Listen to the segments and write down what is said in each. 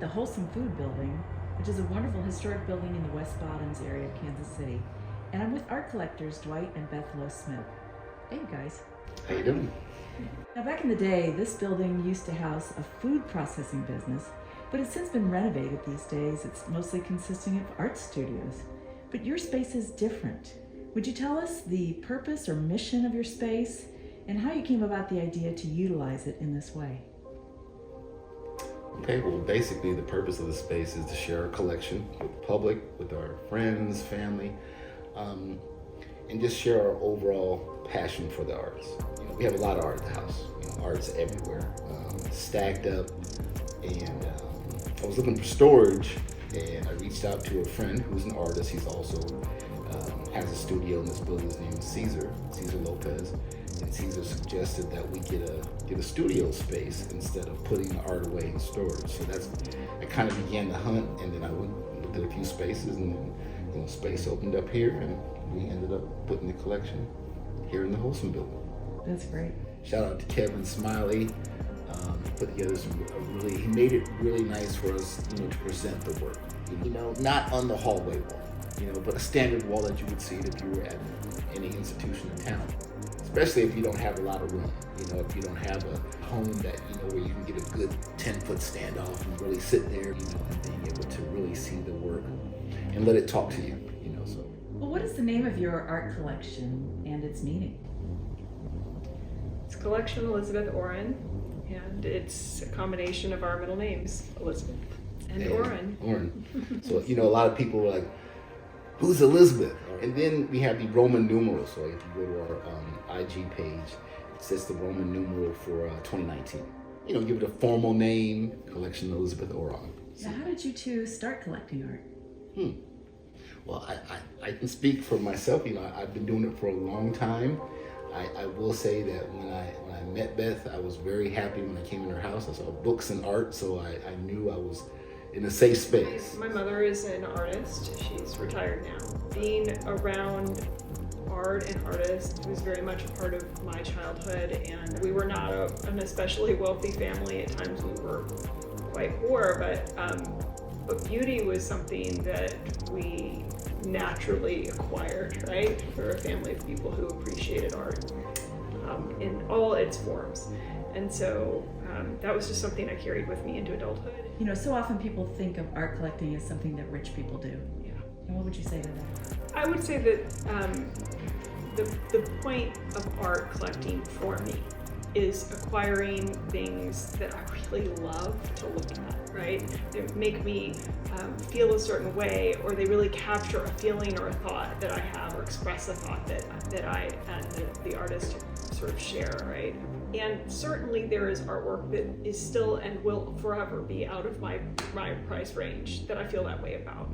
the Wholesome Food Building, which is a wonderful historic building in the West Bottoms area of Kansas City. And I'm with art collectors Dwight and Beth Smith. Hey, you guys. How you doing? Now, back in the day, this building used to house a food processing business, but it's since been renovated these days. It's mostly consisting of art studios. But your space is different. Would you tell us the purpose or mission of your space and how you came about the idea to utilize it in this way? Okay, well, basically the purpose of the space is to share our collection with the public, with our friends, family, and just share our overall passion for the arts. You know, we have a lot of art at the house. You know, art's everywhere, stacked up. And I was looking for storage, and I reached out to a friend who's an artist. He's also has a studio in this building. His name is Cesar Lopez. And Cesar suggested that we get a studio space instead of putting the art away in storage. So I kind of began the hunt, and then I looked at a few spaces, and then space opened up here, and we ended up putting the collection here in the Wholesome Building. That's great. Shout out to Kevin Smiley. Put together he made it really nice for us, to present the work. Not on the hallway wall, but a standard wall that you would see if you were at any institution in town. Especially if you don't have a lot of room, if you don't have a home that, where you can get a good 10-foot standoff and really sit there, and being able to really see the work and let it talk to you, so. Well, what is the name of your art collection and its meaning? It's Collection Elizabeth Oran, and it's a combination of our middle names, Elizabeth and Oran. So, a lot of people were like, who's Elizabeth? And then we have the Roman numeral. So if you go to our IG page, it says the Roman numeral for 2019. Give it a formal name, Collection Elizabeth Oran. So how did you two start collecting art? Well, I can speak for myself. I've been doing it for a long time. I will say that when I met Beth, I was very happy when I came in her house. I saw books and art, so I knew I was in a safe space. My mother is an artist. She's retired now. Being around art and artists was very much a part of my childhood, and we were not an especially wealthy family. At times we were quite poor, but beauty was something that we naturally acquired, right? For a family of people who appreciated art in all its forms. And so that was just something I carried with me into adulthood. So often people think of art collecting as something that rich people do. Yeah. And what would you say to that? I would say that the point of art collecting for me is acquiring things that I really love to look at, right? They make me feel a certain way, or they really capture a feeling or a thought that I have, or express a thought that I and the artist sort of share, right? And certainly there is artwork that is still and will forever be out of my price range that I feel that way about.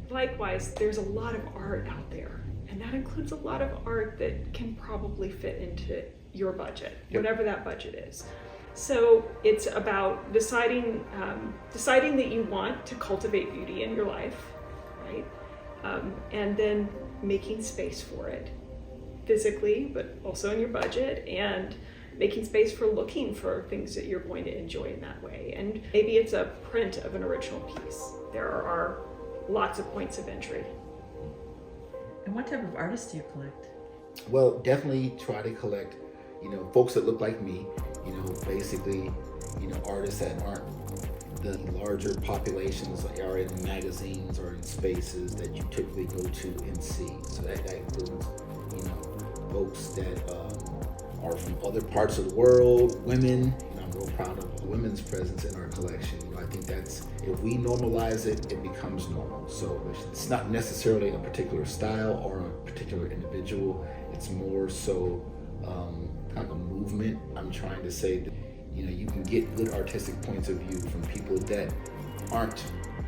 Likewise, there's a lot of art out there, and that includes a lot of art that can probably fit into your budget, whatever that budget is. So it's about deciding that you want to cultivate beauty in your life, right? And then making space for it physically, but also in your budget, and making space for looking for things that you're going to enjoy in that way. And maybe it's a print of an original piece. There are lots of points of entry. And what type of artists do you collect? Well, definitely try to collect, folks that look like me, basically, artists that aren't the larger populations that are in magazines or in spaces that you typically go to and see. So that includes, folks that are from other parts of the world, women. I'm real proud of women's presence in our collection. I think that's, if we normalize it, it becomes normal. So it's not necessarily a particular style or a particular individual. It's more so kind of a movement. I'm trying to say that, you can get good artistic points of view from people that aren't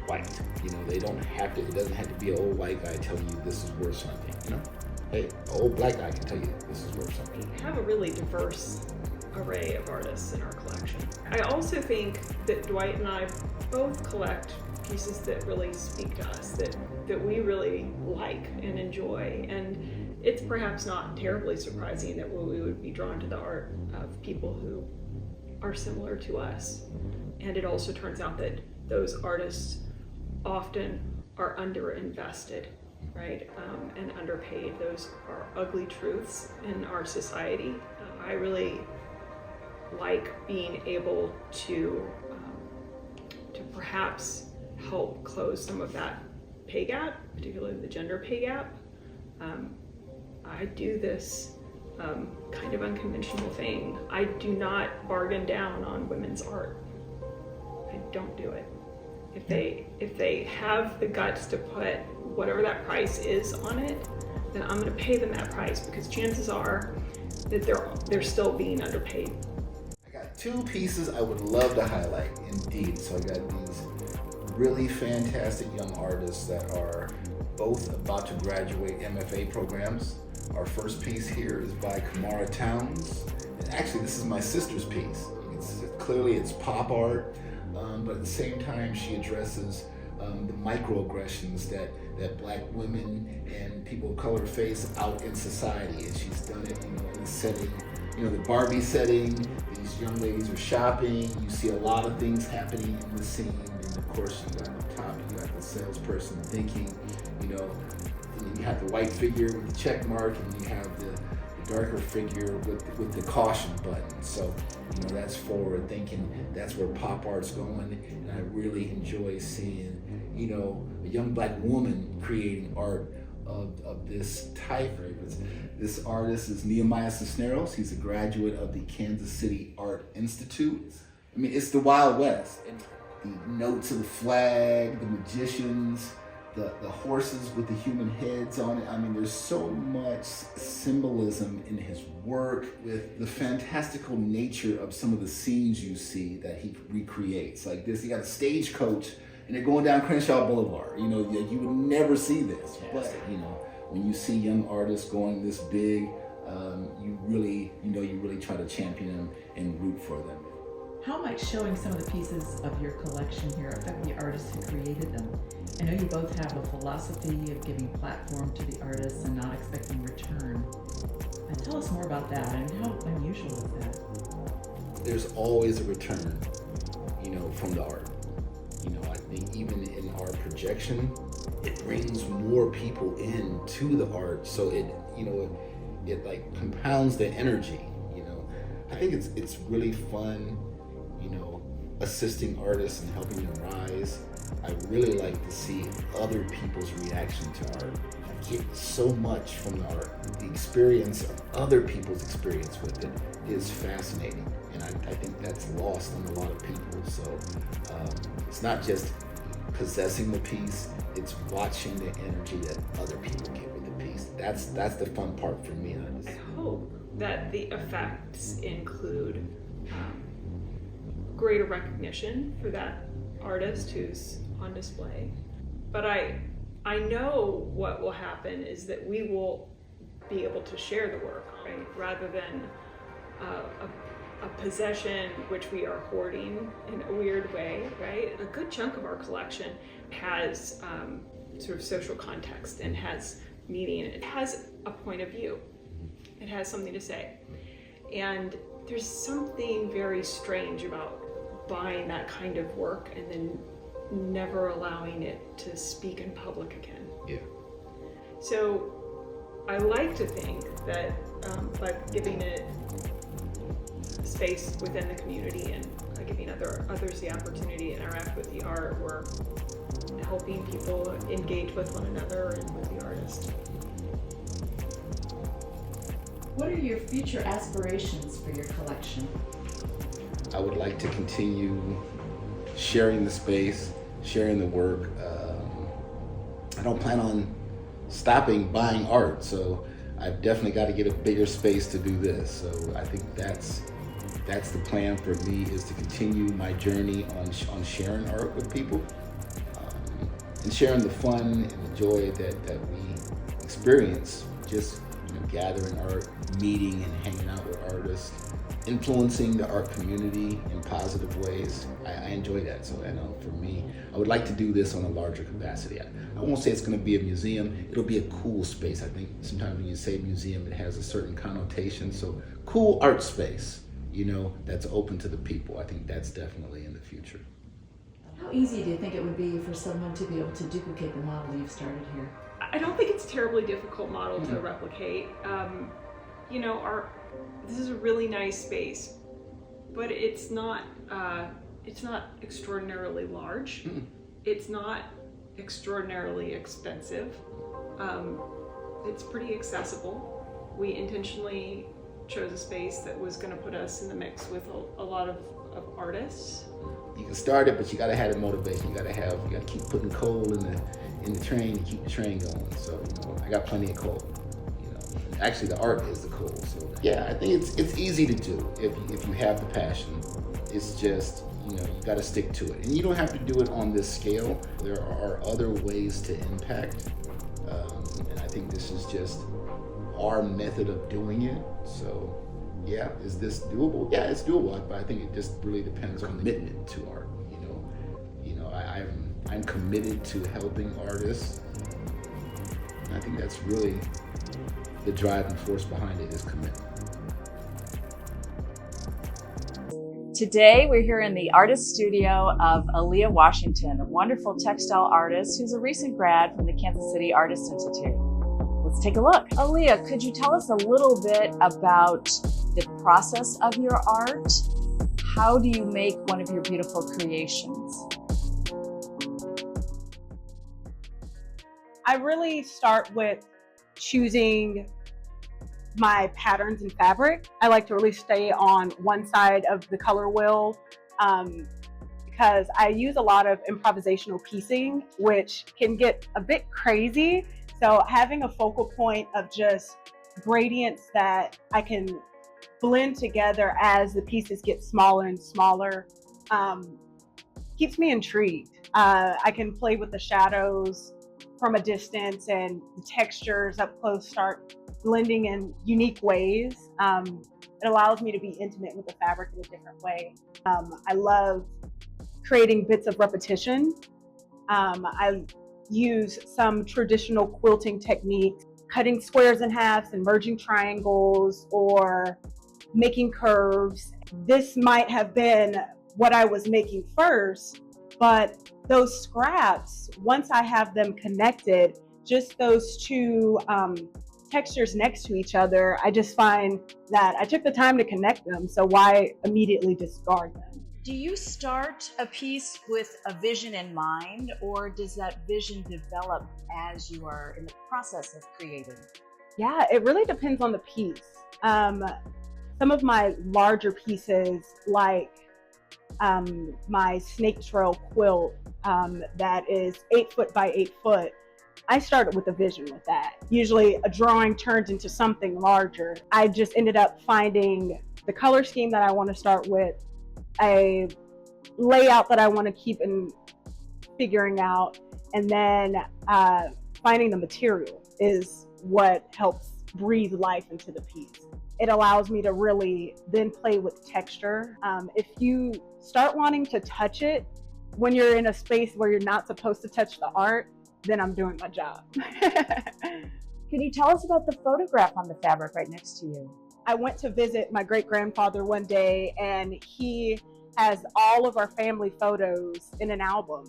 white. They don't have to, it doesn't have to be an old white guy telling you this is worth something, Hey, an old black guy can tell you this is worth something. We have a really diverse array of artists in our collection. I also think that Dwight and I both collect pieces that really speak to us, that we really like and enjoy. And it's perhaps not terribly surprising that we would be drawn to the art of people who are similar to us. And it also turns out that those artists often are underinvested, right? And underpaid. Those are ugly truths in our society. I really like being able to perhaps help close some of that pay gap, particularly the gender pay gap. I do this kind of unconventional thing. I do not bargain down on women's art. I don't do it. If they have the guts to put whatever that price is on it, then I'm going to pay them that price, because chances are that they're still being underpaid. I got two pieces I would love to highlight, indeed. So I got these really fantastic young artists that are both about to graduate MFA programs. Our first piece here is by Kamara Towns. And actually, this is my sister's piece. Clearly it's pop art, but at the same time she addresses the microaggressions that Black women and people of color face out in society. And she's done it, in a setting, the Barbie setting. These young ladies are shopping. You see a lot of things happening in the scene. And of course, you got on top, you got the salesperson thinking, and then you have the white figure with the check mark, and you have the darker figure with the caution button. So, that's forward thinking. That's where pop art's going. And I really enjoy seeing, a young Black woman creating art of this type. This artist is Nehemiah Cisneros. He's a graduate of the Kansas City Art Institute. I mean, it's the Wild West. And the notes of the flag, the magicians, the horses with the human heads on it. I mean, there's so much symbolism in his work, with the fantastical nature of some of the scenes you see that he recreates. Like this, you got a stagecoach and they're going down Crenshaw Boulevard. You would never see this. Yes. But, when you see young artists going this big, you really try to champion them and root for them. How might showing some of the pieces of your collection here affect the artists who created them? I know you both have a philosophy of giving platform to the artists and not expecting return. Tell us more about that, and how unusual is that? There's always a return, from the art. I think even in our projection, it brings more people into the art, so it like compounds the energy. I think it's really fun, assisting artists and helping them rise. I really like to see other people's reaction to art. I get so much from the art. The experience of other people's experience with it is fascinating, and I think that's lost on a lot of people. So it's not just possessing the piece, it's watching the energy that other people get with the piece. That's the fun part for me. I hope that the effects include greater recognition for that artist who's on display. But I know what will happen is that we will be able to share the work, right? Rather than a possession which we are hoarding in a weird way, right? A good chunk of our collection has sort of social context and has meaning. It has a point of view. It has something to say. And there's something very strange about buying that kind of work and then never allowing it to speak in public again. Yeah. So I like to think that by giving it space within the community and giving others the opportunity to interact with the art, we're helping people engage with one another and with the artist. What are your future aspirations for your collection? I would like to continue sharing the space, sharing the work. I don't plan on stopping buying art, so I've definitely got to get a bigger space to do this. So I think that's the plan for me, is to continue my journey on sharing art with people, and sharing the fun and the joy that we experience just gathering art, meeting and hanging out with artists, influencing the art community in positive ways. I enjoy that. So I know for me, I would like to do this on a larger capacity. I won't say it's going to be a museum. It'll be a cool space. I think sometimes when you say museum, it has a certain connotation. So cool art space that's open to the people. I think that's definitely in the future. How easy do you think it would be for someone to be able to duplicate the model you've started here? I don't think it's a terribly difficult model to replicate. This is a really nice space, but it's not extraordinarily large. It's not extraordinarily expensive. It's pretty accessible. We intentionally chose a space that was going to put us in the mix with a lot of artists. You can start it, but you gotta have the motivation. You gotta keep putting coal in the train to keep the train going. So I got plenty of coal. Actually, the art is the coal. So yeah, I think it's easy to do if you have the passion. It's just you gotta stick to it, and you don't have to do it on this scale. There are other ways to impact, and I think this is just our method of doing it. So. Yeah, is this doable? Yeah, it's doable, but I think it just really depends on the commitment to art. I'm committed to helping artists. And I think that's really the driving force behind it is commitment. Today, we're here in the artist studio of Aleah Washington, a wonderful textile artist who's a recent grad from the Kansas City Artists Institute. Let's take a look. Aleah, could you tell us a little bit about the process of your art? How do you make one of your beautiful creations? I really start with choosing my patterns and fabric. I like to really stay on one side of the color wheel because I use a lot of improvisational piecing, which can get a bit crazy. So having a focal point of just gradients that I can blend together as the pieces get smaller and smaller keeps me intrigued. I can play with the shadows from a distance, and the textures up close start blending in unique ways. It allows me to be intimate with the fabric in a different way. I love creating bits of repetition. I use some traditional quilting techniques, cutting squares in halves and merging triangles or making curves. This might have been what I was making first, but those scraps, once I have them connected, just those two textures next to each other, I just find that I took the time to connect them, so why immediately discard them? Do you start a piece with a vision in mind, or does that vision develop as you are in the process of creating? Yeah, it really depends on the piece. Some of my larger pieces, like my snake trail quilt that is 8 foot by 8 foot, I started with a vision with that. Usually a drawing turns into something larger. I just ended up finding the color scheme that I want to start with, a layout that I want to keep and figuring out, and then finding the material is what helps breathe life into the piece. It allows me to really then play with texture. If you start wanting to touch it when you're in a space where you're not supposed to touch the art, then I'm doing my job. Can you tell us about the photograph on the fabric right next to you? I went to visit my great-grandfather one day, and he has all of our family photos in an album.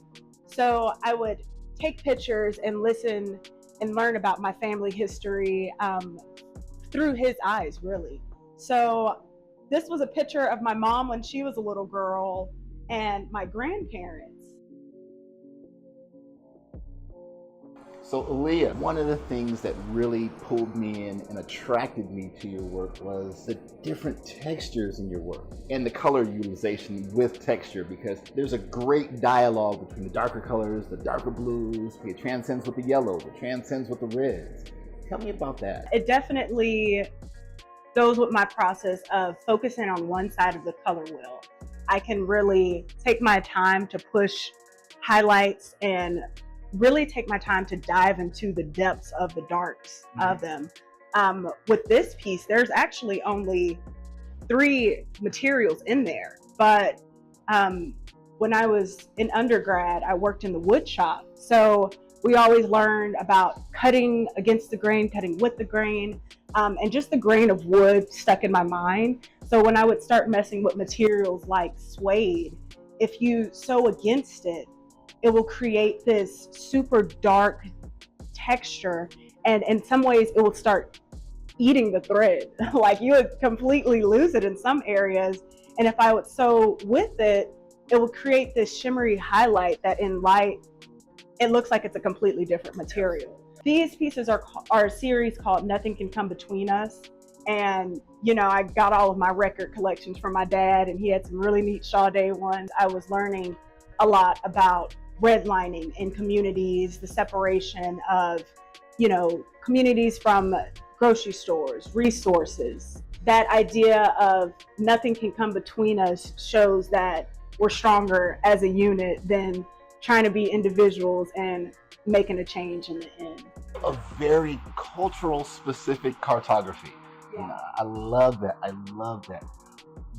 So I would take pictures and listen and learn about my family history through his eyes, really. So this was a picture of my mom when she was a little girl and my grandparents. So Aleah, one of the things that really pulled me in and attracted me to your work was the different textures in your work and the color utilization with texture, because there's a great dialogue between the darker colors, the darker blues, it transcends with the yellow, it transcends with the reds. Tell me about that. It definitely goes with my process of focusing on one side of the color wheel. I can really take my time to push highlights and really take my time to dive into the depths of the darks of them. With this piece, there's actually only 3 materials in there, but when I was in undergrad, I worked in the wood shop. So we always learned about cutting against the grain, cutting with the grain, and just the grain of wood stuck in my mind. So when I would start messing with materials like suede, if you sew against it, it will create this super dark texture, and in some ways it will start eating the thread. Like you would completely lose it in some areas. And if I would sew with it, it will create this shimmery highlight that in light, it looks like it's a completely different material. These pieces are a series called Nothing Can Come Between Us. And, you know, I got all of my record collections from my dad, and he had some really neat Sade ones. I was learning a lot about redlining in communities, the separation of, you know, communities from grocery stores, resources. That idea of nothing can come between us shows that we're stronger as a unit than trying to be individuals and making a change in the end. A very cultural specific cartography. Yeah. I love that. I love that.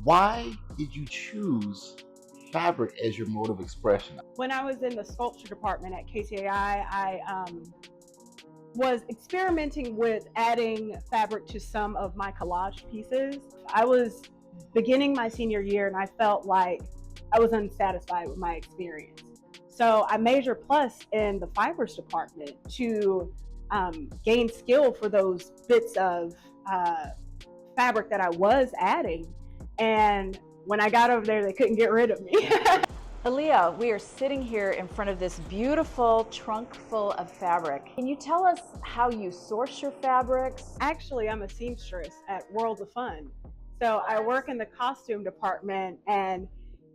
Why did you choose fabric as your mode of expression? When I was in the sculpture department at KCAI, I was experimenting with adding fabric to some of my collage pieces. I was beginning my senior year and I felt like I was unsatisfied with my experience. So I majored plus in the fibers department to gain skill for those bits of fabric that I was adding. And when I got over there, they couldn't get rid of me. Aleah, we are sitting here in front of this beautiful trunk full of fabric. Can you tell us how you source your fabrics? Actually, I'm a seamstress at Worlds of Fun. So I work in the costume department, and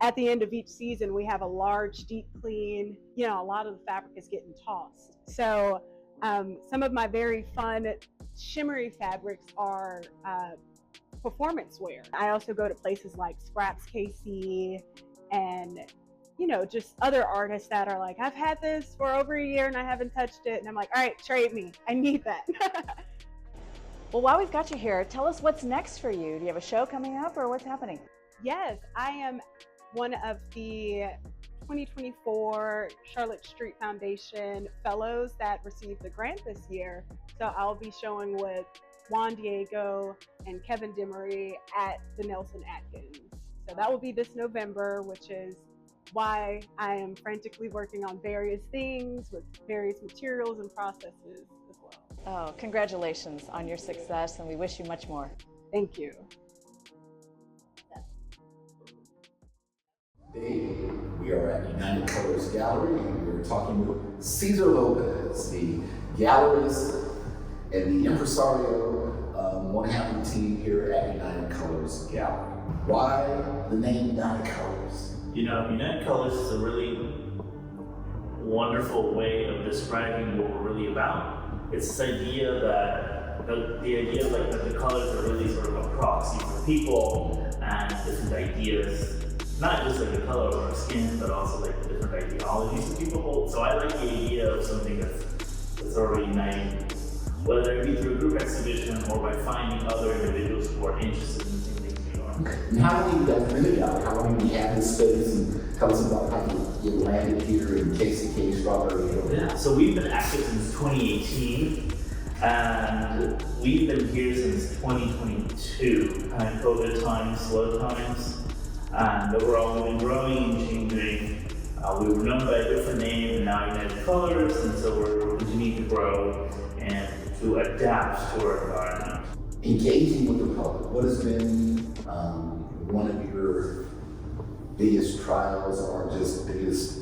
at the end of each season, we have a large deep clean. You know, a lot of the fabric is getting tossed. So some of my very fun shimmery fabrics are performance wear. I also go to places like Scraps KC and, you know, just other artists that are like, I've had this for over a year and I haven't touched it. And I'm like, all right, trade me. I need that. Well, while we've got you here, tell us what's next for you. Do you have a show coming up or what's happening? Yes, I am one of the 2024 Charlotte Street Foundation fellows that received the grant this year. So I'll be showing with Juan Diego and Kevin Demery at the Nelson Atkins. So that will be this November, which is why I am frantically working on various things with various materials and processes as well. Oh, congratulations on your success, and we wish you much more. Thank you. Today, we are at United Colors Gallery, and we're talking with Cesar Lopez, the gallerist and the impresario, one half of the team here at United Colors Gallery. Why the name United Colors? You know, United Colors is a really wonderful way of describing what we're really about. It's this idea that the idea like that the colors are really sort of a proxy for people and different ideas, not just like the color of our skin, but also like the different ideologies that people hold. So I like the idea of something that's sort of uniting, whether it be through a group exhibition or by finding other individuals who are interested in the same things we are. Okay. And how long have you guys been together? How long have you had this space? And tell us about how you landed here in KCK Strawberry Hill. Yeah, so we've been active since 2018, and we've been here since 2022, kind of COVID times, slow times, and overall we've been growing and changing. We were known by a different name, and now United Colors, and so we're continuing to grow and to adapt to our environment. Engaging with the public, what has been one of your biggest trials or just biggest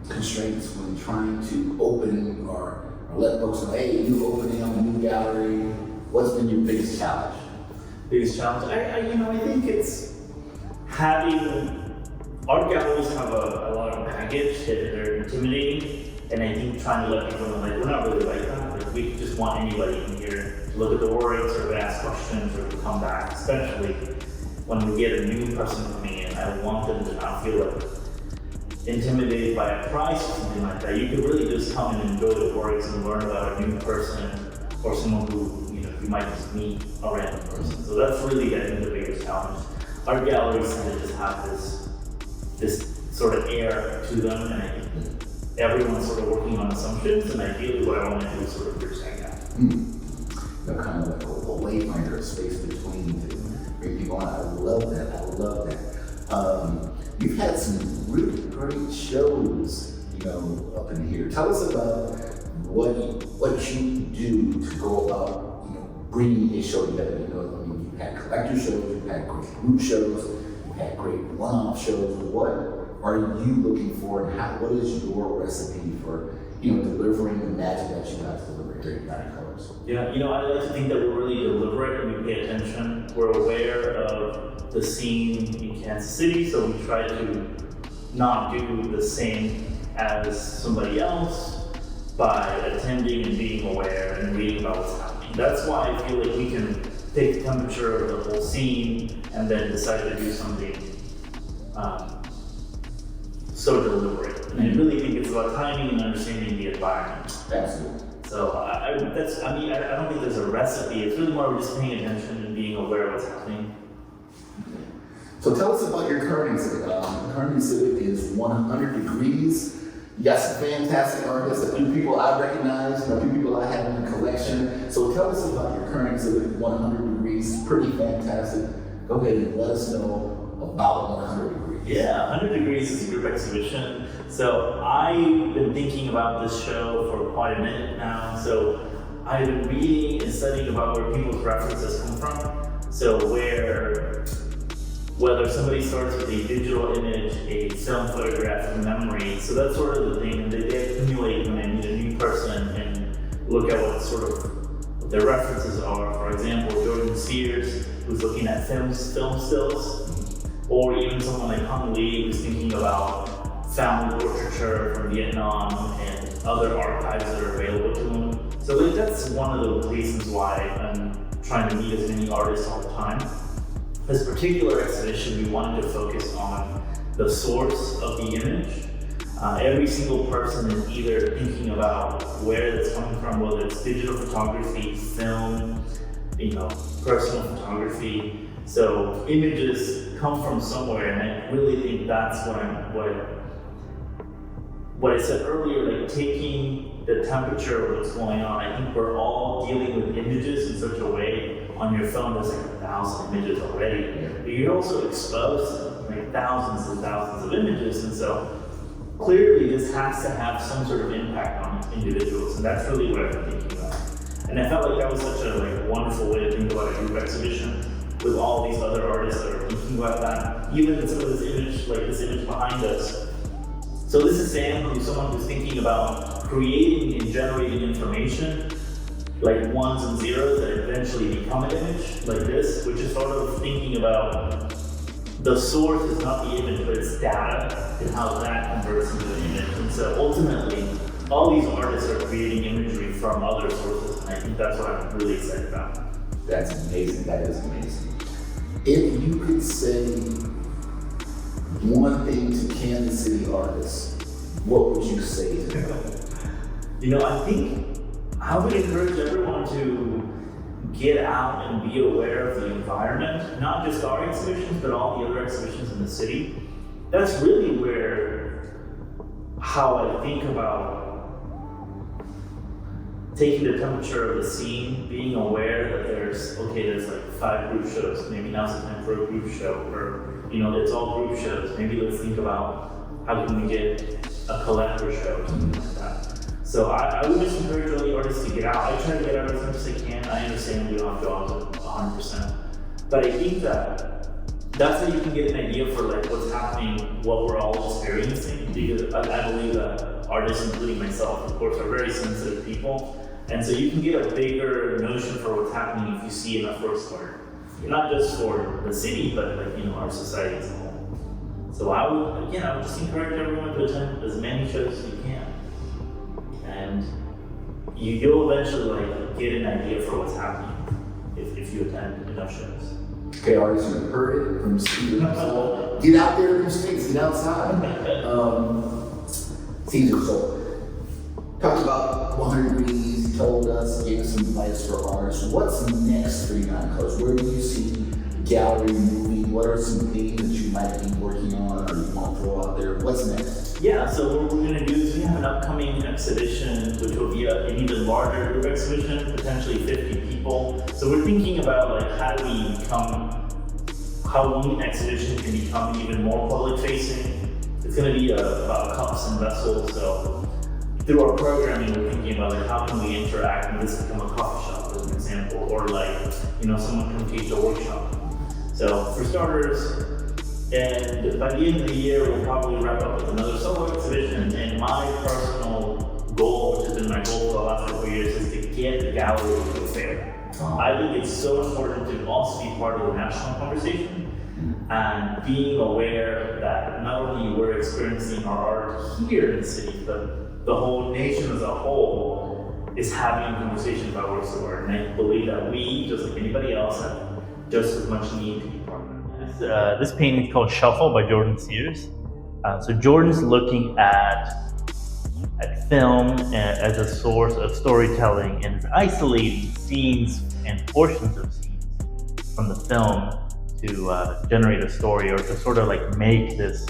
constraints when trying to open or let folks know, hey, you opening up a new gallery? What's been your biggest challenge? Biggest challenge? I think it's having, art galleries have a lot of baggage that they're intimidating, and I think trying to let people know, like, we're not really like that. Like, we just want anybody in here to look at the works or to ask questions or to come back, especially when we get a new person coming in. I want them to not feel like intimidated by a price or something like that. You can really just come and enjoy the works and learn about a new person or someone who, you know, you might just meet a random person. So that's really, I think, the biggest challenge. Art galleries tend to just have this sort of air to them, and I think everyone's sort of working on assumptions, and ideally what I want to do is sort of bridge that gap. They're kind of like a wayfinder, a space between the two. love that. I love that. You've had some really great shows, up in here. Tell us about what you do to go about, bringing a show together. You've had collector shows, you've had great group shows, you've had great one-off shows. What are you looking for, and what is your recipe for, delivering the magic that you guys deliver here at United Colors? Yeah, I like to think that we're really deliberate and we pay attention. We're aware of the scene in Kansas City, so we try to not do the same as somebody else by attending and being aware and reading about what's happening. That's why I feel like we can take the temperature of the whole scene and then decide to do something so deliberate. And I really think it's about timing and understanding the environment. Absolutely. So I don't think there's a recipe. It's really more of just paying attention and being aware of what's happening. So tell us about your current exhibit. Current exhibit is 100 Degrees. You got some fantastic artists, a few people I recognize, a few people I have in the collection. So tell us about your current exhibit, 100 Degrees. Pretty fantastic. Go ahead and let us know about 100 Degrees. Yeah, 100 Degrees is a group exhibition. So I've been thinking about this show for quite a minute now. So I've been reading and studying about where people's references come from. So whether somebody starts with a digital image, a film photograph, a memory, so that's sort of the thing. And they accumulate when I meet a new person and look at what their references are. For example, Jordan Sears, who's looking at film stills, or even someone like Hung Lee, who's thinking about family portraiture from Vietnam and other archives that are available to them. So that's one of the reasons why I'm trying to meet as many artists all the time. This particular exhibition, we wanted to focus on the source of the image. Every single person is either thinking about where that's coming from, whether it's digital photography, film, personal photography. So images come from somewhere, and I really think that's what I said earlier, like taking the temperature of what's going on. I think we're all dealing with images in such a way. On your phone, there's like 1,000 images already. But you're also exposed to like thousands and thousands of images, and so clearly this has to have some sort of impact on individuals, and that's really what I've been thinking about. And I felt like that was such a wonderful way to think about a group exhibition with all these other artists that are thinking about that. Even some of this image behind us. So this is Sam, who's someone who's thinking about creating and generating information, like ones and zeros that eventually become an image, like this, which is sort of thinking about the source is not the image, but it's data and how that converts into an image. And so ultimately, all these artists are creating imagery from other sources, and I think that's what I'm really excited about. That's amazing. That is amazing. If you could say one thing to Kansas City artists, what would you say to them? I think I would encourage everyone to get out and be aware of the environment, not just our exhibitions, but all the other exhibitions in the city. That's really how I think about taking the temperature of the scene, being aware that there's like 5 group shows, maybe now's the time for a group show, or it's all group shows. Maybe let's think about how can we get a collector show, something like that. So I would just encourage all the artists to get out. I try to get out as much as I can. I understand we don't have jobs 100%, but I think that's how you can get an idea for what's happening, what we're all experiencing, because I believe that artists, including myself, of course, are very sensitive people. And so you can get a bigger notion for what's happening if you see enough works for it. Not just for the city, but our society as a whole. So I would just encourage everyone to attend as many shows as you can. And you'll eventually get an idea for what's happening if you attend enough shows. Okay, artists, you've heard it from Cesar himself. Get out there in the streets, get outside. Cesar, so talk about 100 Degrees, told us, gave us some advice for artists. What's next for United Colors? Where do you see the gallery moving? What are some things that you might be working on or you want to throw out there? What's next? Yeah, so what we're going to do is we have an upcoming exhibition, which will be an even larger group exhibition, potentially 50 people. So we're thinking about how do we become how one exhibition can become even more public facing. It's going to be about cups and vessels. So through our programming, we're thinking about like how can we interact and this become a coffee shop, as an example, or like someone come teach a workshop. So for starters, and by the end of the year, we'll probably wrap up with another solo exhibition. And my personal goal, which has been my goal for the last couple of years, is to get the gallery to the fair. I think it's so important to also be part of the national conversation and being aware that not only we're experiencing our art here in the city, but the whole nation as a whole is having a conversation about works of art. And I believe that we, just like anybody else, have just as much need to be part of it. This painting is called Shuffle by Jordan Sears. So Jordan's looking at film as a source of storytelling and is isolating scenes and portions of scenes from the film to generate a story, or to sort of like make this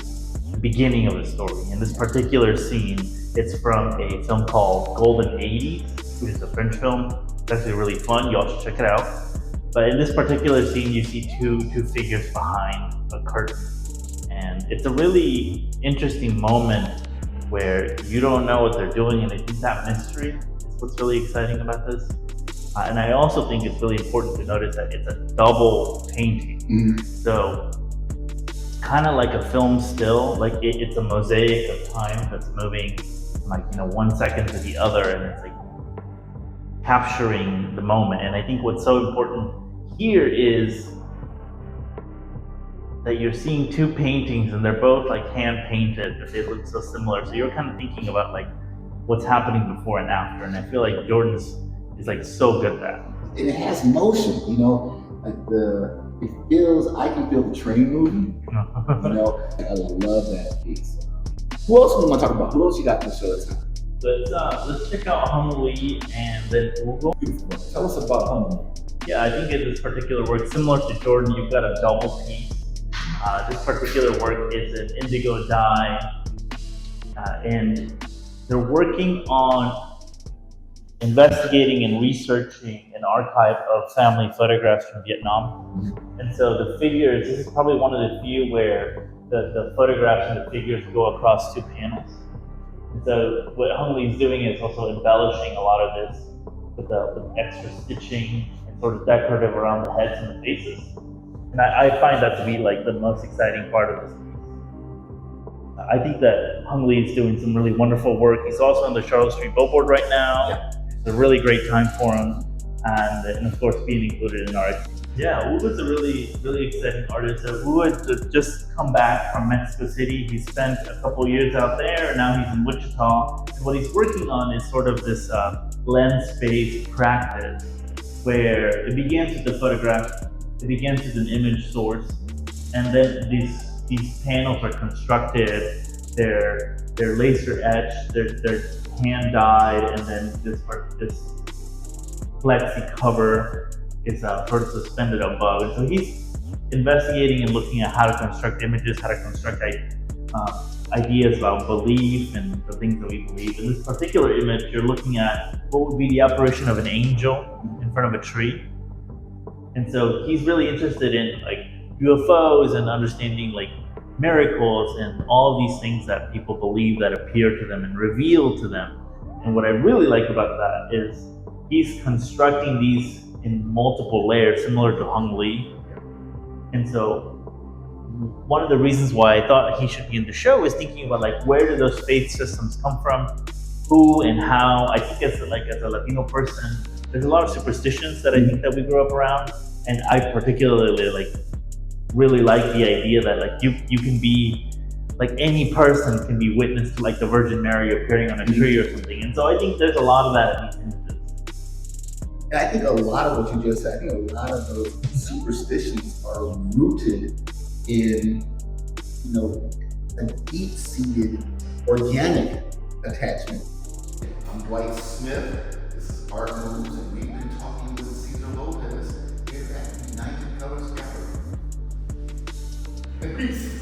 the beginning of the story. In this particular scene, it's from a film called Golden 80s, which is a French film. It's actually really fun. You all should check it out. But in this particular scene, you see two figures behind a curtain. And it's a really interesting moment where you don't know what they're doing, and I think that mystery is what's really exciting about this. And I also think it's really important to notice that it's a double painting. Mm-hmm. So kind of like a film still, like it's a mosaic of time that's moving from 1 second to the other, and it's like capturing the moment. And I think what's so important here is that you're seeing two paintings and they're both like hand painted, but they look so similar. So you're kind of thinking about like what's happening before and after. And I feel like Jordan's is like so good at that. And it has motion, like it feels, I can feel the train moving, I love that piece. Who else do we want to talk about? Who else you got in the show this time? Let's check out Hung Lee, and then we'll go. Tell us about Hung Lee. Yeah, I think in this particular work, similar to Jordan, you've got a double piece. This particular work is an indigo dye, and they're working on investigating and researching an archive of family photographs from Vietnam. And so the figures, this is probably one of the few where the photographs and the figures go across two panels. And so what Hung Lee is doing is also embellishing a lot of this with extra stitching and sort of decorative around the heads and the faces. And I find that to be like the most exciting part of this piece. I think that Hung Lee is doing some really wonderful work. He's also on the Charlotte Street billboard right now. Yeah. It's a really great time for him, and of course being included in our exhibition. Yeah, Wu is a really, really exciting artist. So Wu had just come back from Mexico City. He spent a couple years out there, and now he's in Wichita. And what he's working on is sort of this lens-based practice, where it begins with the photograph, it begins with an image source, and then these panels are constructed. They're laser etched, they're hand dyed, and then this plexi cover is sort of suspended above. And so he's investigating and looking at how to construct images, how to construct ideas about belief and the things that we believe. In this particular image, you're looking at what would be the apparition of an angel in front of a tree. And so he's really interested in like UFOs and understanding like miracles and all these things that people believe that appear to them and reveal to them. And what I really like about that is he's constructing these in multiple layers, similar to Hung Lee. And so one of the reasons why I thought he should be in the show is thinking about like, where do those faith systems come from? Who and how? I think as a Latino person, there's a lot of superstitions that I think that we grew up around. And I particularly really like the idea that like you can be, like any person can be witness to like the Virgin Mary appearing on a tree or something. And so I think there's a lot of that in these images. And I think a lot of what you just said, I think a lot of those superstitions are rooted in, a deep-seated organic attachment. I'm Dwight Smith. This is Artmoves, and we've been talking with Cesar Lopez here at United Colors Gallery. And peace.